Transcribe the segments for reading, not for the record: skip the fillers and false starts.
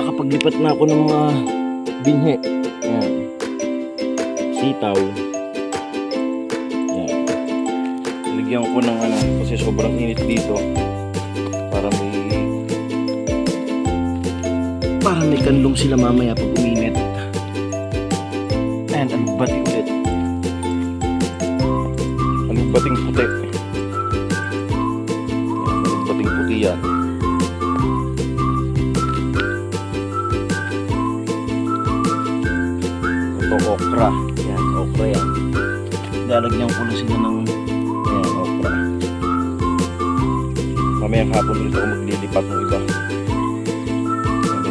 nakapaglipat na ako ng mga binhe. Ayan. Sitaw. Ayan. Lagyan ko ng ano kasi sobrang init dito. Para may kanlong sila mamaya pag uminit. And alugbati ulit. Alugbating puti. Alugbating puti yan. Ito okra. Yan, okra yan. Lalagyan ko lang sila ng ayan, okra. Mamayang hapon ulit ako maglilipat ng iba.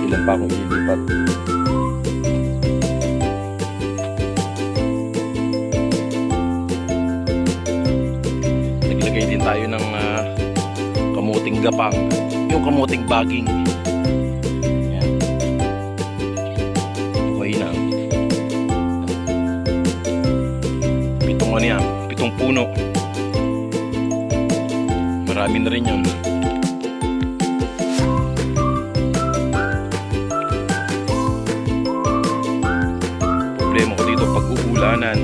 Ilan pa akong ililipat. Naglagay din tayo ng kamuting gapang, yung kamuting baging. Yan. Okay na. Pitong ano yan, pitong puno. Marami na rin yun. Problema ko dito pag uulanan,